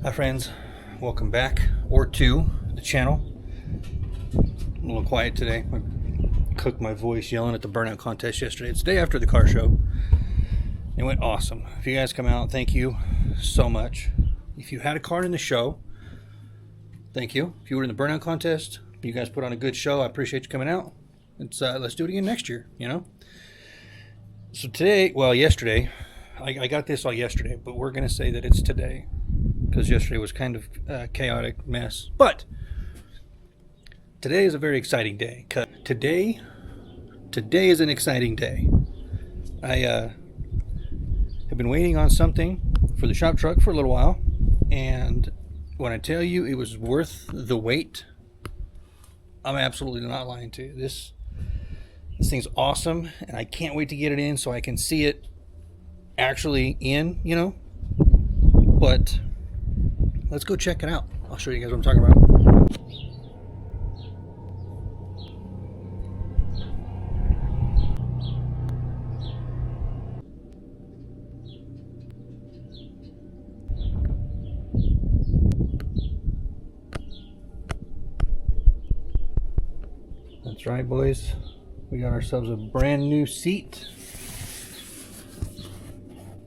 Hi friends, welcome back or to the channel. I'm a little quiet today. I cooked my voice yelling at the burnout contest yesterday. It's the day after the car show. It went awesome. If you guys come out, thank you so much. If you had a car in the show, thank you. If you were in the burnout contest, you guys put on a good show. I appreciate you coming out. Let's do it again next year, you know? So today, well, yesterday, I got this all yesterday, but we're going to say that it's today, because yesterday was kind of a chaotic mess. But today is a very exciting day. Today is an exciting day. I have been waiting on something for the shop truck for a little while, and when I tell you it was worth the wait, I'm absolutely not lying to you. This thing's awesome, and I can't wait to get it in so I can see it actually in, you know. But let's go check it out. I'll show you guys what I'm talking about. That's right, boys. We got ourselves a brand new seat,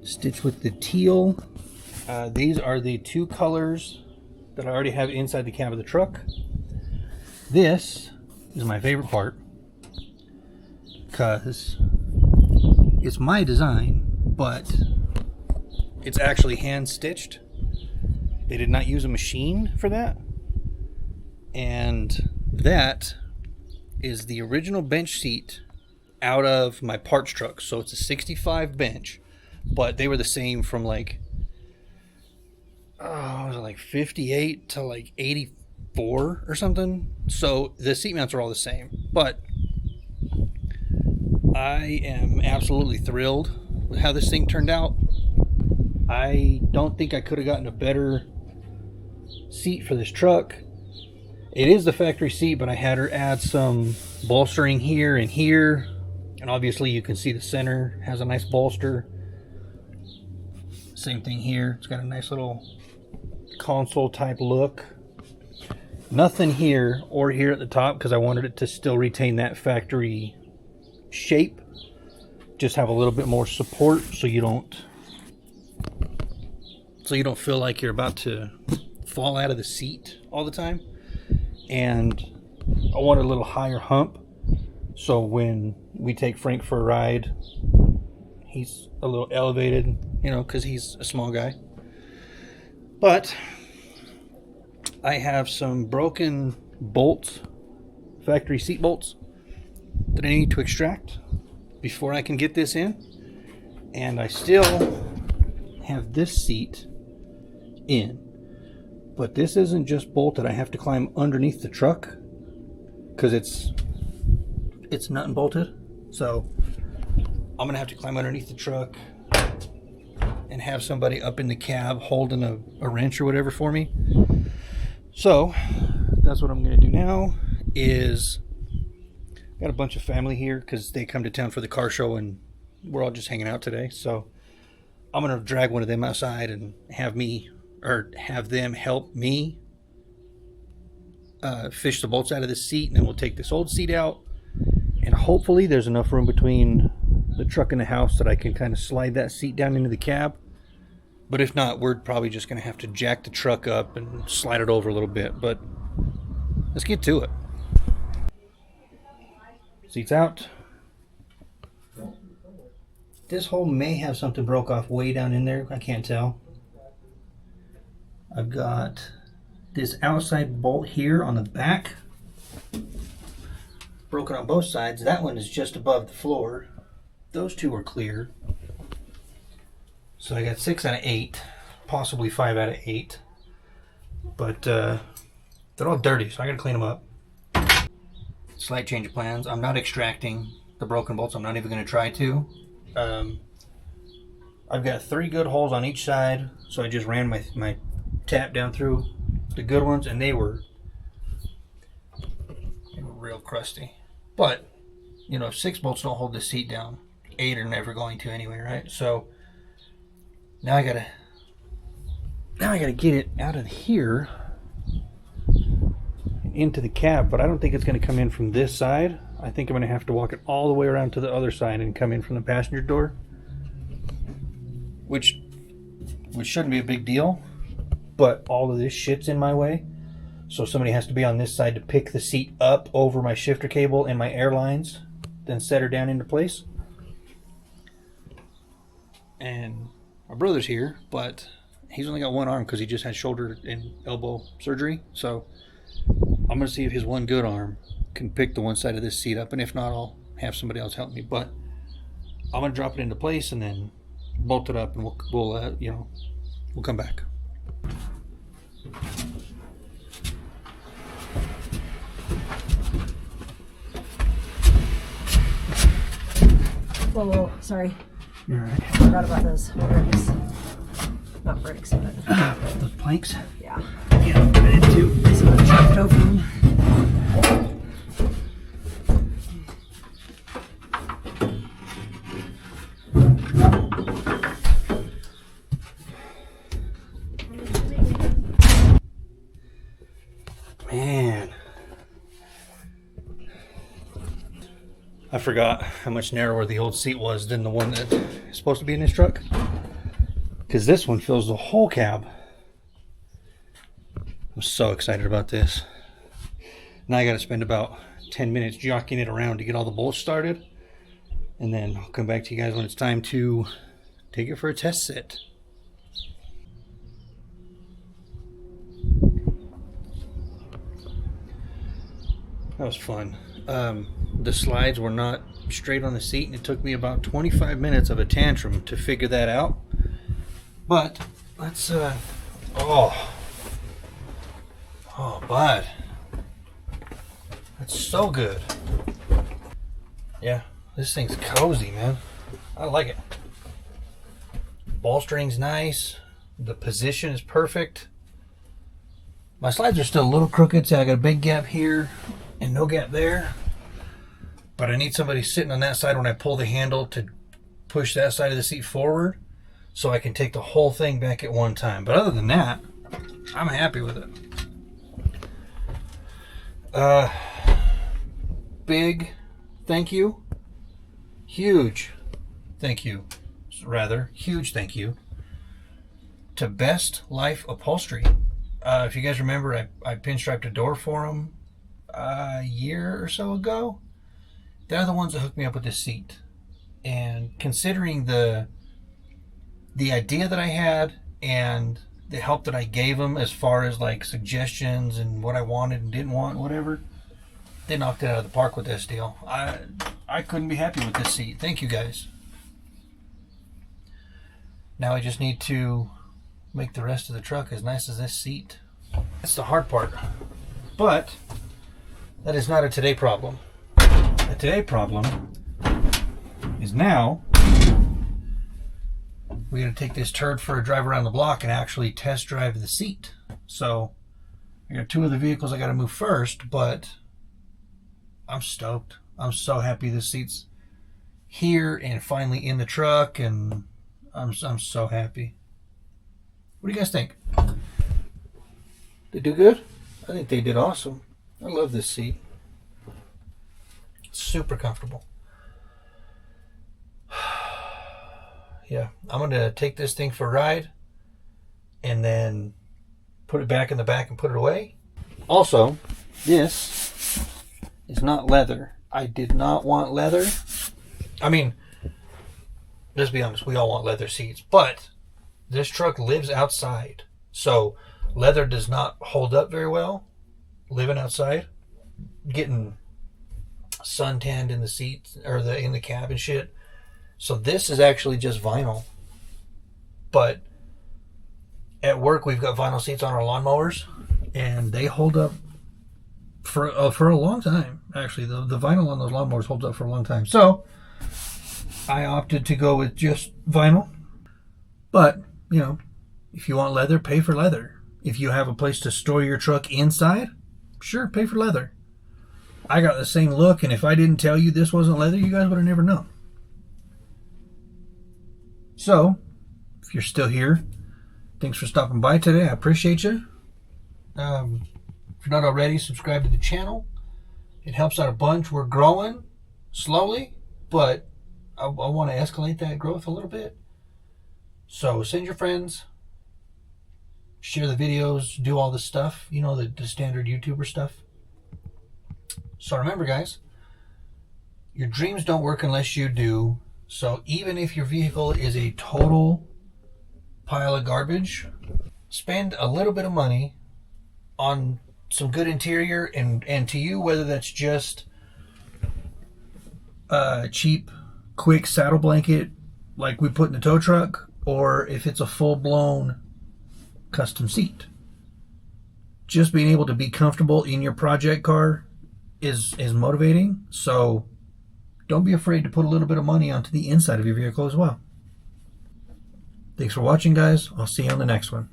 stitched with the teal. These are the two colors that I already have inside the cab of the truck. This is my favorite part because it's my design, but it's actually hand stitched. They did not use a machine for that. And that is the original bench seat out of my parts truck. So it's a 65 bench, but they were the same from like, was it like 58 to like 84 or something. So the seat mounts are all the same, but I am absolutely thrilled with how this thing turned out. I don't think I could have gotten a better seat for this truck. It is the factory seat, but I had her add some bolstering here and here, and obviously you can see the center has a nice bolster. Same thing here. It's got a nice little console type look. Nothing here or here at the top because I wanted it to still retain that factory shape. Just have a little bit more support so you don't feel like you're about to fall out of the seat all the time. And I want a little higher hump so when we take Frank for a ride, he's a little elevated, you know, because he's a small guy. But I have some broken bolts, factory seat bolts, that I need to extract before I can get this in. And I still have this seat in. But this isn't just bolted. I have to climb underneath the truck because it's nut and bolted. So I'm going to have to climb underneath the truck and have somebody up in the cab holding a wrench or whatever for me. So that's what I'm going to do now. Is got a bunch of family here because they come to town for the car show and we're all just hanging out today. So I'm going to drag one of them outside and have them help me fish the bolts out of this seat, and then we'll take this old seat out, and hopefully there's enough room between the truck and the house that I can kind of slide that seat down into the cab. But if not, we're probably just going to have to jack the truck up and slide it over a little bit. But let's get to it. Seats out. This hole may have something broke off way down in there. I can't tell. I've got this outside bolt here on the back, broken on both sides. That one is just above the floor. Those two are clear. So I got 6 out of 8, possibly 5 out of 8. But they're all dirty, so I gotta clean them up. Slight change of plans. I'm not extracting the broken bolts. I'm not even gonna try to. I've got 3 good holes on each side, so I just ran my tap down through the good ones, and they were real crusty. But you know, if 6 bolts don't hold the seat down, 8 are never going to anyway, right? So now I gotta Now I gotta get it out of here and into the cab, but I don't think it's gonna come in from this side. I think I'm gonna have to walk it all the way around to the other side and come in from the passenger door, which shouldn't be a big deal, but all of this shit's in my way. So somebody has to be on this side to pick the seat up over my shifter cable and my airlines, then set her down into place. And my brother's here, but he's only got one arm because he just had shoulder and elbow surgery. So I'm going to see if his one good arm can pick the one side of this seat up. And if not, I'll have somebody else help me. But I'm going to drop it into place and then bolt it up, and we'll come back. Whoa, sorry. You're all right. I forgot about those bricks. Not bricks, but... Those planks? Yeah. Yeah, I did too. So I chopped over them. Man. I forgot how much narrower the old seat was than the one that's supposed to be in this truck. Because this one fills the whole cab. I'm so excited about this. Now I got to spend about 10 minutes jockeying it around to get all the bolts started. And then I'll come back to you guys when it's time to take it for a test sit. That was fun. The slides were not straight on the seat, and it took me about 25 minutes of a tantrum to figure that out. But let's oh bud, that's so good. Yeah, this thing's cozy, man. I like it. Ball string's nice. The position is perfect. My slides are still a little crooked, so I got a big gap here and no gap there. But I need somebody sitting on that side when I pull the handle to push that side of the seat forward so I can take the whole thing back at one time. But other than that, I'm happy with it. Big thank you. Huge thank you. Rather, huge thank you to Best Life Upholstery. If you guys remember, I pinstriped a door for them a year or so ago. They're the ones that hooked me up with this seat. And considering the idea that I had and the help that I gave them as far as like suggestions and what I wanted and didn't want, whatever, they knocked it out of the park with this deal. I couldn't be happy with this seat. Thank you guys. Now I just need to make the rest of the truck as nice as this seat. That's the hard part. But that is not a today problem. The today problem is now we gotta take this turd for a drive around the block and actually test drive the seat. So I got two of the vehicles I gotta move first, but I'm stoked. I'm so happy this seat's here and finally in the truck, and I'm so happy. What do you guys think? They do good? I think they did awesome. I love this seat. It's super comfortable. Yeah, I'm going to take this thing for a ride and then put it back in the back and put it away. Also, this is not leather. I did not want leather. I mean, let's be honest, we all want leather seats, but this truck lives outside. So leather does not hold up very well living outside. Getting suntanned in the seats or in the cab and shit. So this is actually just vinyl. But at work we've got vinyl seats on our lawnmowers, and they hold up for a long time. Actually, the vinyl on those lawnmowers holds up for a long time. So I opted to go with just vinyl. But, you know, if you want leather, pay for leather. If you have a place to store your truck inside, sure, pay for leather. I got the same look, and if I didn't tell you this wasn't leather, you guys would have never known. So, if you're still here, Thanks for stopping by today. I appreciate you. If you're not already, subscribe to the channel. It helps out a bunch. We're growing slowly, but I want to escalate that growth a little bit. So send your friends, share the videos, do all this stuff. You know, the standard YouTuber stuff. So remember, guys, your dreams don't work unless you do. So even if your vehicle is a total pile of garbage, spend a little bit of money on some good interior, and to you, whether that's just a cheap, quick saddle blanket like we put in the tow truck, or if it's a full-blown custom seat. Just being able to be comfortable in your project car is motivating. So don't be afraid to put a little bit of money onto the inside of your vehicle as well. Thanks for watching, guys. I'll see you on the next one.